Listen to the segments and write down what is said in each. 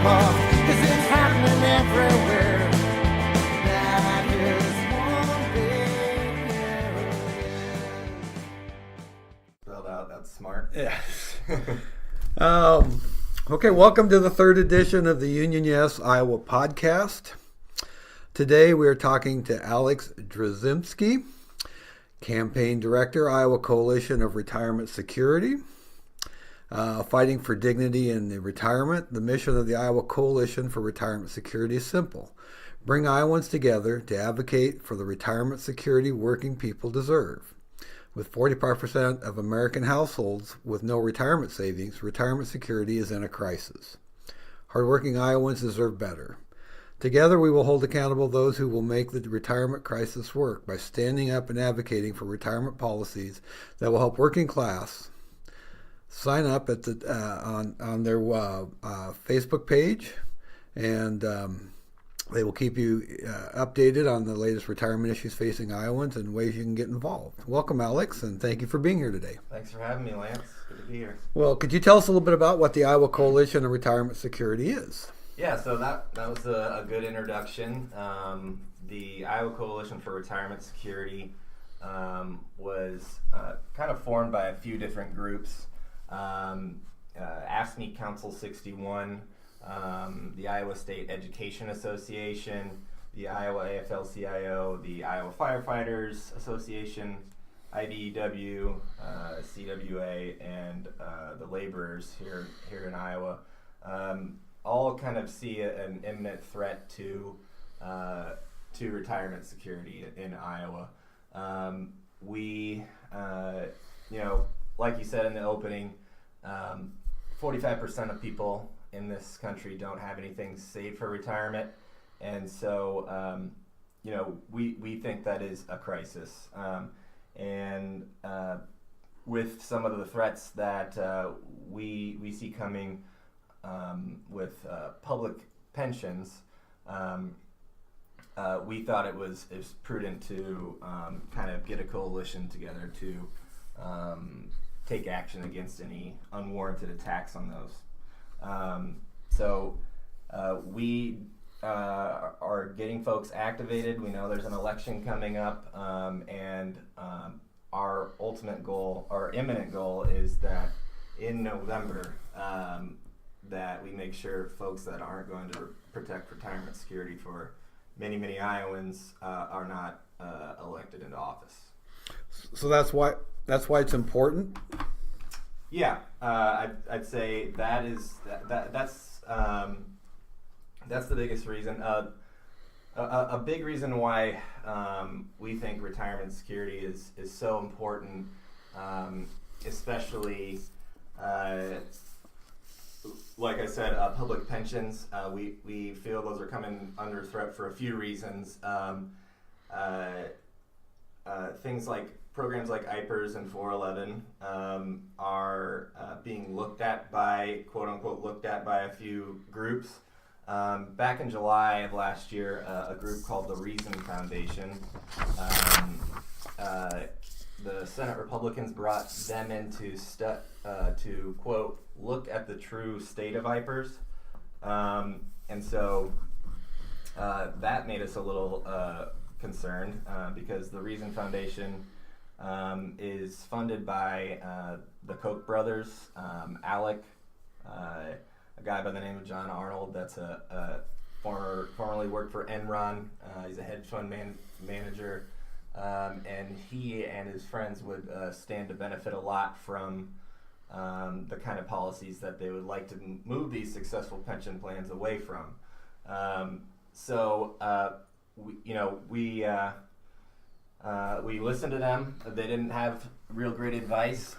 grab up, 'cause it's happening everywhere. That is one big Spelled out, that's smart. Yes. Okay, welcome to the third edition of the Union Yes Iowa podcast. Today we are talking to Alex Drzycimski, Campaign Director, Iowa Coalition of Retirement Security. Fighting for dignity in the retirement. The mission of the Iowa Coalition for Retirement Security is simple. Bring Iowans together to advocate for the retirement security working people deserve. With 45% of American households with no retirement savings, retirement security is in a crisis. Hardworking Iowans deserve better. Together we will hold accountable those who will make the retirement crisis work by standing up and advocating for retirement policies that will help working class. Sign up at the on their Facebook page, and they will keep you updated on the latest retirement issues facing Iowans and ways you can get involved. Welcome, Alex, and thank you for being here today. Thanks for having me, Lance. Good to be here. Well, could you tell us a little bit about what the Iowa Coalition of Retirement Security is? Yeah, so that was a good introduction. The Iowa Coalition for Retirement Security was kind of formed by a few different groups. AFSCME Council 61, the Iowa State Education Association, the Iowa AFL-CIO, the Iowa Firefighters Association, IBEW, CWA, and the laborers here in Iowa. All kind of see an imminent threat to retirement security in Iowa. We, like you said in the opening, 45% of people in this country don't have anything saved for retirement, and so we think that is a crisis. With some of the threats that we see coming. With public pensions, we thought it was prudent to kind of get a coalition together to take action against any unwarranted attacks on those. We are getting folks activated. We know there's an election coming up, and our ultimate goal, our imminent goal, is that in November, that we make sure folks that aren't going to protect retirement security for many, many Iowans are not elected into office. So that's why it's important. Yeah, I'd say that's the biggest reason. A big reason why we think retirement security is so important, especially. Like I said, public pensions, we feel those are coming under threat for a few reasons. Things like programs like IPERS and 411 are being looked at by, quote unquote, a few groups. Back in July of last year, a group called the Reason Foundation, the Senate Republicans brought them in to quote, look at the true state of IPERS. And so that made us a little concerned because the Reason Foundation is funded by the Koch brothers, Alec, a guy by the name of John Arnold that's a formerly worked for Enron. He's a hedge fund manager. And he and his friends would stand to benefit a lot from the kind of policies that they would like to move these successful pension plans away from. We listened to them. They didn't have real great advice.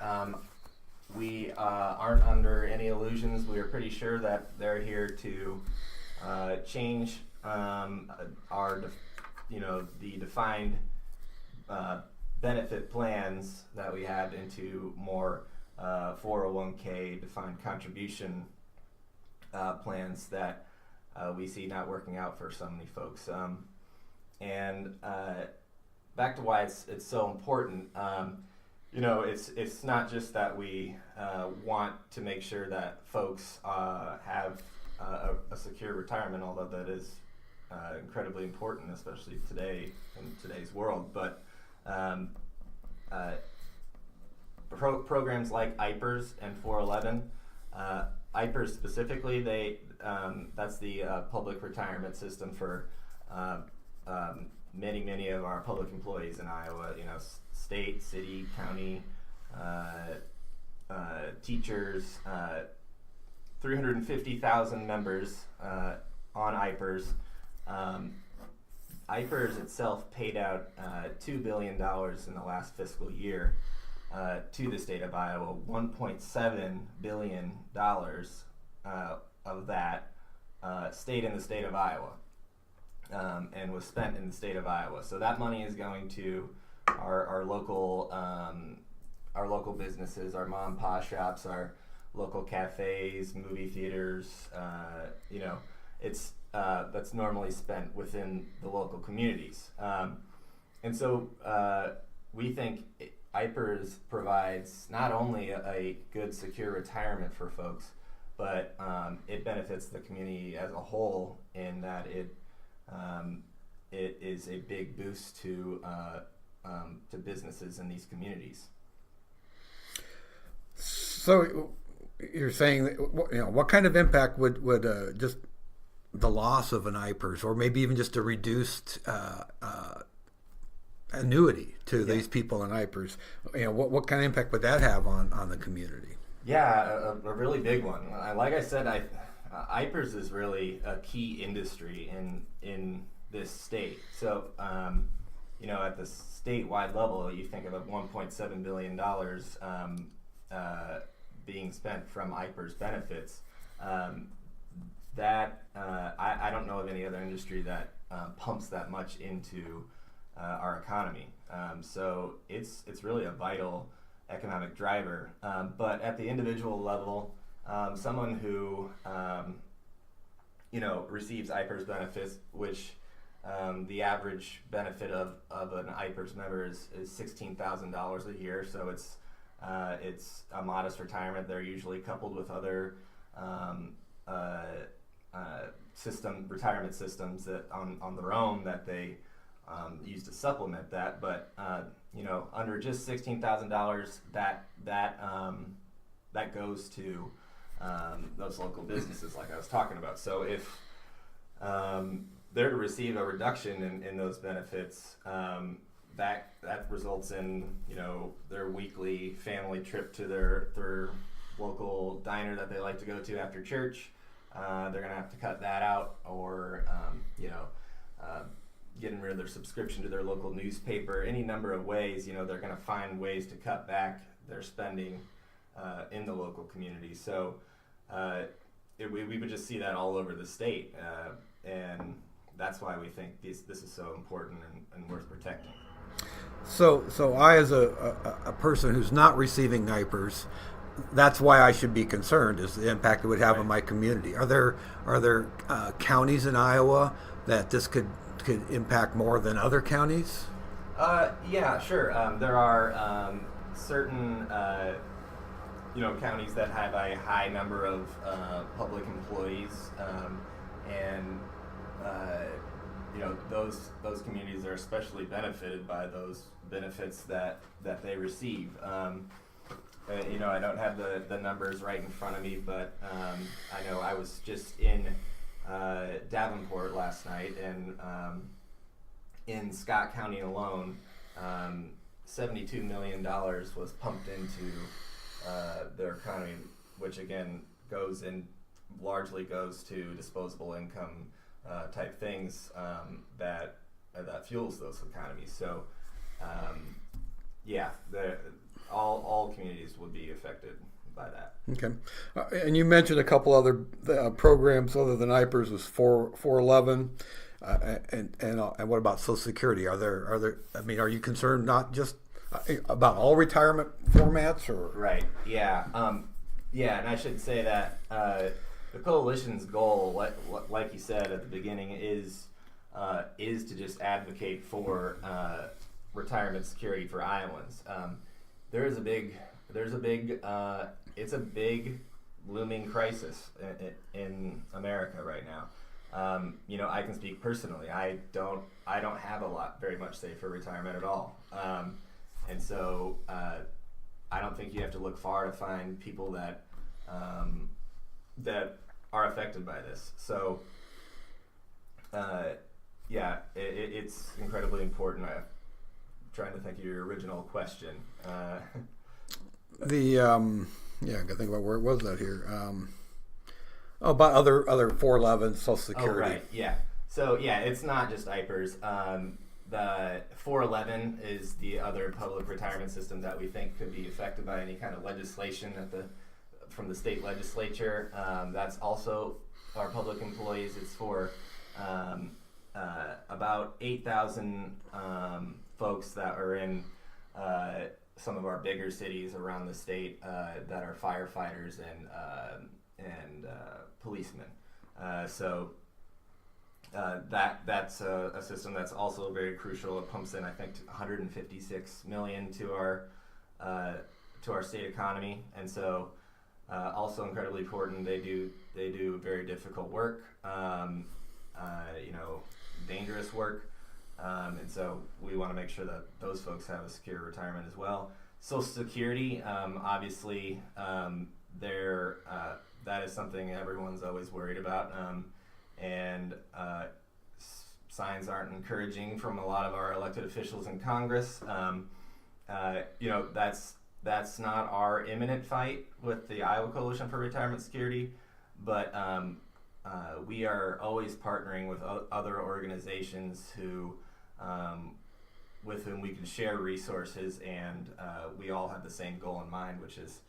We aren't under any illusions. We are pretty sure that they're here to change the defined benefit plans that we had into more 401k defined contribution plans that we see not working out for so many folks. Back to why it's so important. It's not just that we want to make sure that folks have a secure retirement, although that is incredibly important, especially today in today's world. But programs like IPERS and 411, IPERS specifically, that's the public retirement system for many of our public employees in Iowa. State, city, county, teachers. 350,000 members on IPERS. IPERS itself paid out $2 billion in the last fiscal year to the state of Iowa. $1.7 billion of that stayed in the state of Iowa and was spent in the state of Iowa. So that money is going to our local businesses, our mom and pop shops, our local cafes, movie theaters. It's that's normally spent within the local communities. And so we think IPERS provides not only a good, secure retirement for folks, but it benefits the community as a whole in that it is a big boost to businesses in these communities. So you're saying that, what kind of impact would just the loss of an IPERS, or maybe even just a reduced annuity to these people in IPERS, what kind of impact would that have on the community? Yeah, a really big one. Like I said, IPERS is really a key industry in this state. So, at the statewide level, you think of a $1.7 billion being spent from IPERS benefits. I don't know of any other industry that pumps that much into our economy. So it's really a vital economic driver. But at the individual level, someone who receives IPERS benefits, which the average benefit of an IPERS member is $16,000 a year. So it's a modest retirement. They're usually coupled with other retirement systems that on their own that they use to supplement that. But under just $16,000, that goes to those local businesses, like I was talking about. So if they're to receive a reduction in those benefits, that results in their weekly family trip to their local diner that they like to go to after church. They're gonna have to cut that out, or getting rid of their subscription to their local newspaper. Any number of ways, they're gonna find ways to cut back their spending in the local community. So we would just see that all over the state, and that's why we think this is so important and worth protecting. So I, as a person who's not receiving IPERS, that's why I should be concerned, is the impact it would have on my community. Are there counties in Iowa that this could impact more than other counties? Yeah, sure. There are certain counties that have a high number of public employees, and those communities are especially benefited by those benefits that they receive. I don't have the numbers right in front of me, but I know I was just in Davenport last night, and in Scott County alone, $72 million was pumped into their economy, which again largely goes to disposable income type things that fuels those economies. So all communities would be affected by that. Okay, and you mentioned a couple other programs other than IPERS. Was 411, and what about Social Security? Are there? I mean, are you concerned not just about all retirement formats, or? Right. Yeah. And I should say that the coalition's goal, like you said at the beginning, is to just advocate for retirement security for Iowans. It's a big looming crisis in America right now. I can speak personally. I don't have very much saved for retirement at all. And so I don't think you have to look far to find people that are affected by this. So it's incredibly important. I'm trying to think of your original question. I gotta think about where it was that here. About other 411 Social Security. Oh, right, yeah. So, it's not just IPERS. The 411 is the other public retirement system that we think could be affected by any kind of legislation from the state legislature. That's also our public employees. It's for about 8,000 folks that are in some of our bigger cities around the state that are firefighters and policemen. That's a system that's also very crucial. It pumps in, I think, 156 million to our state economy, and so also incredibly important. They do very difficult work, dangerous work, and so we want to make sure that those folks have a secure retirement as well. Social Security, obviously, that is something everyone's always worried about, and signs aren't encouraging from a lot of our elected officials in Congress. That's not our imminent fight with the Iowa Coalition for Retirement Security, but we are always partnering with other organizations with whom we can share resources, and we all have the same goal in mind, which is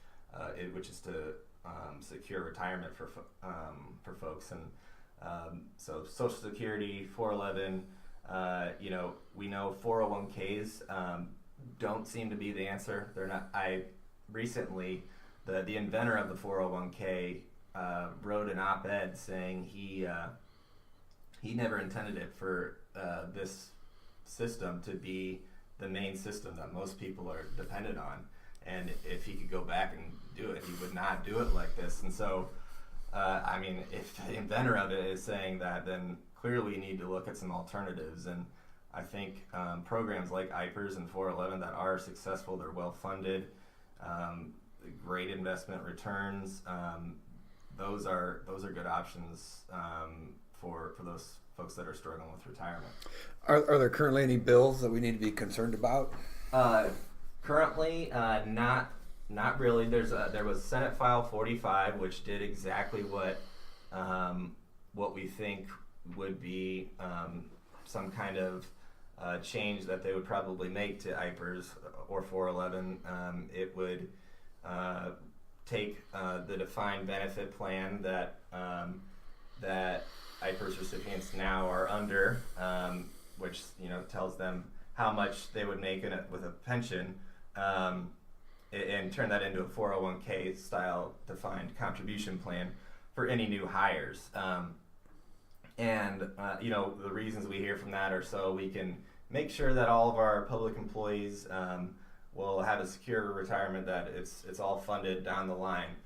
to secure retirement for folks. And so Social Security, 411, we know 401ks don't seem to be the answer. They're not. Recently, the inventor of the 401k wrote an op-ed saying he never intended it for this system to be the main system that most people are dependent on, and if he could go back and do it, he would not do it like this. And so if the inventor of it is saying that, then clearly you need to look at some alternatives. And I think programs like IPERS and 411 that are successful, they're well funded, great investment returns, those are good options for those folks that are struggling with retirement. Are there currently any bills that we need to be concerned about? Currently, not really. There was Senate File 45, which did exactly what we think would be some kind of change that they would probably make to IPERS or 411. It would take the defined benefit plan that IPERS recipients now are under, which tells them how much they would make with a pension, and turn that into a 401k style defined contribution plan for any new hires. The reasons we hear from that are so we can make sure that all of our public employees will have a secure retirement, that it's all funded down the line.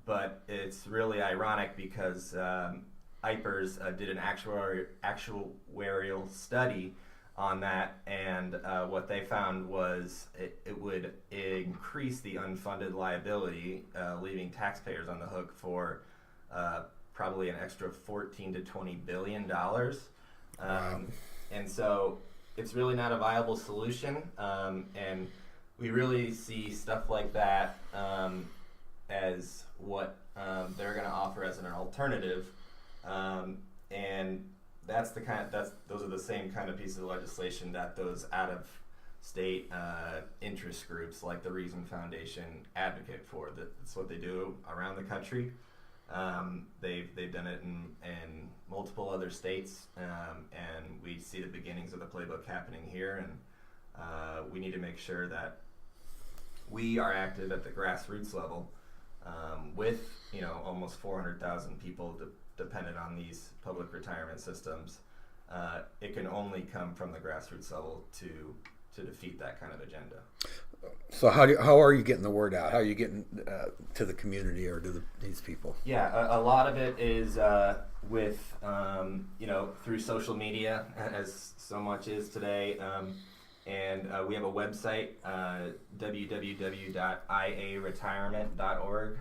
But it's really ironic because IPERS did an actuarial study on that, and what they found was it would increase the unfunded liability, leaving taxpayers on the hook for probably an extra $14 to $20 billion. And so it's really not a viable solution, and we really see stuff like that as what they're going to offer as an alternative, and those are the same kind of pieces of legislation that those out-of-state interest groups like the Reason Foundation advocate for. That's what they do around the country. They've done it in multiple other states, and we see the beginnings of the playbook happening here, and we need to make sure that we are active at the grassroots level with almost 400,000 people dependent on these public retirement systems. It can only come from the grassroots level to defeat that kind of agenda. So how are you getting the word out? How are you getting to the community or to these people? Yeah, a lot of it is with through social media, as so much is today, and we have a website, www.iaretirement.org,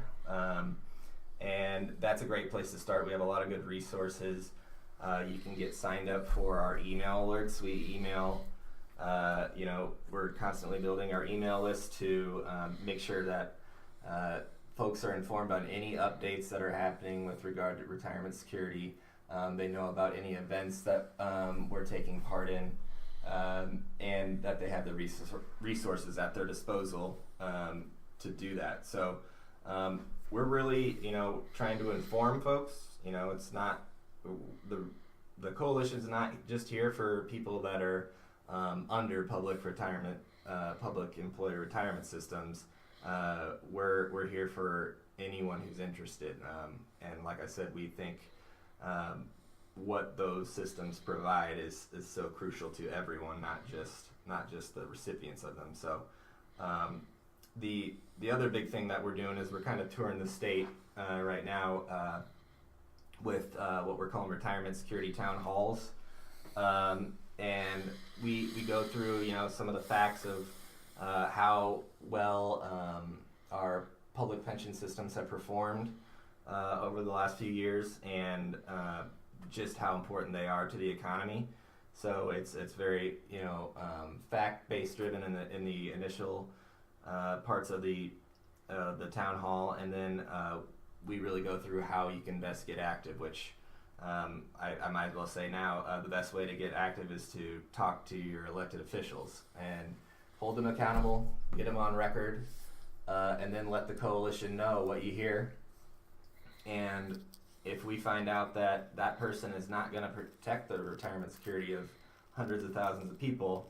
and that's a great place to start. We have a lot of good resources. You can get signed up for our email alerts. We email. We're constantly building our email list to make sure that folks are informed on any updates that are happening with regard to retirement security. They know about any events that we're taking part in, and that they have the resources at their disposal to do that. So we're really, trying to inform folks. It's not the coalition's not just here for people that are under public employee retirement systems. We're here for anyone who's interested, and like I said, we think what those systems provide is so crucial to everyone, not just the recipients of them. So the other big thing that we're doing is we're kind of touring the state right now with what we're calling retirement security town halls. And we go through, some of the facts of how well our public pension systems have performed over the last few years, and just how important they are to the economy. So it's very fact-based driven in the initial parts of the town hall, and then we really go through how you can best get active, which I might as well say now, the best way to get active is to talk to your elected officials and hold them accountable, get them on record, and then let the coalition know what you hear. And if we find out that that person is not going to protect the retirement security of hundreds of thousands of people,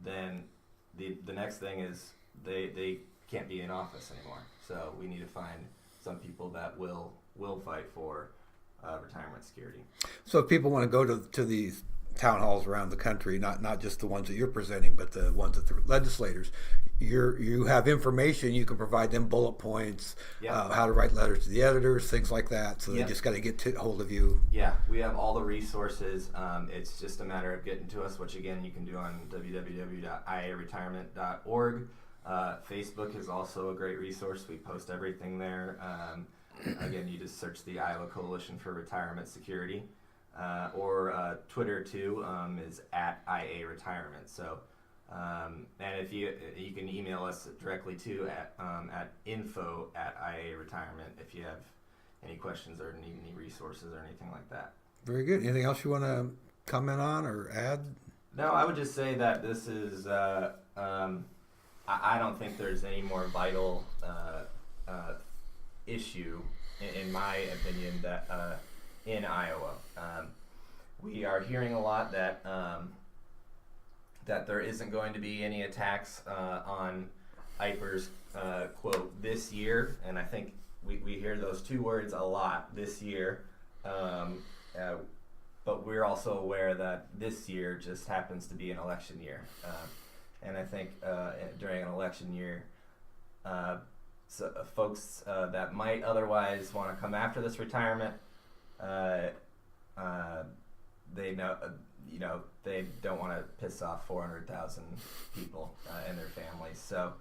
then the next thing is they can't be in office anymore. So we need to find some people that will fight for retirement security. So if people want to go to these town halls around the country, not just the ones that you're presenting, but the ones that the legislators, you have information, you can provide them bullet points, how to write letters to the editors, things like that. So they just got to get to hold of you. Yeah, we have all the resources. It's just a matter of getting to us, which again you can do on www.iaretirement.org. Facebook is also a great resource. We post everything there. Again, you just search the Iowa Coalition for Retirement Security, or Twitter too is at IA Retirement. So, and if you can email us directly too at info@IA Retirement if you have any questions or need any resources or anything like that. Very good. Anything else you want to comment on or add? No, I would just say that this is. I don't think there's any more vital issue, in my opinion, that in Iowa. We are hearing a lot that that there isn't going to be any attacks on IPERS, quote, this year, and I think we hear those two words a lot, this year, but we're also aware that this year just happens to be an election year, and I think during an election year, so folks that might otherwise want to come after this retirement, they know, they don't want to piss off 400,000 people and their families. So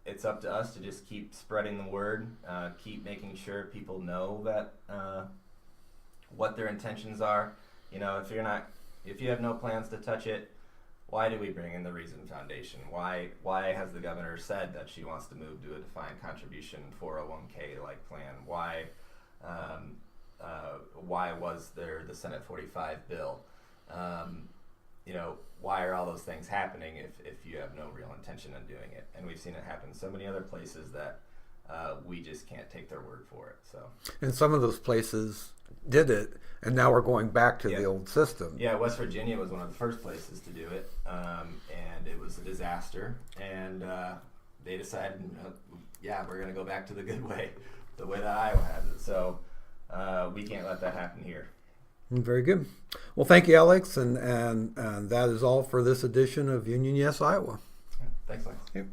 it's up to us to just keep spreading the word, keep making sure people know that what their intentions are. If you have no plans to touch it, why do we bring in the Dryzimski Foundation? Why has the governor said that she wants to move to a defined contribution 401k like plan? Why was there the Senate 45 bill? Why are all those things happening if you have no real intention of doing it? And we've seen it happen so many other places that we just can't take their word for it. So. And some of those places did it, and now we're going back to the old system. Yeah, West Virginia was one of the first places to do it, and it was a disaster. And they decided, we're going to go back to the good way, the way that Iowa has it. So we can't let that happen here. Very good. Well, thank you, Alex, and that is all for this edition of Union Yes Iowa. Thanks, Lance. Yep.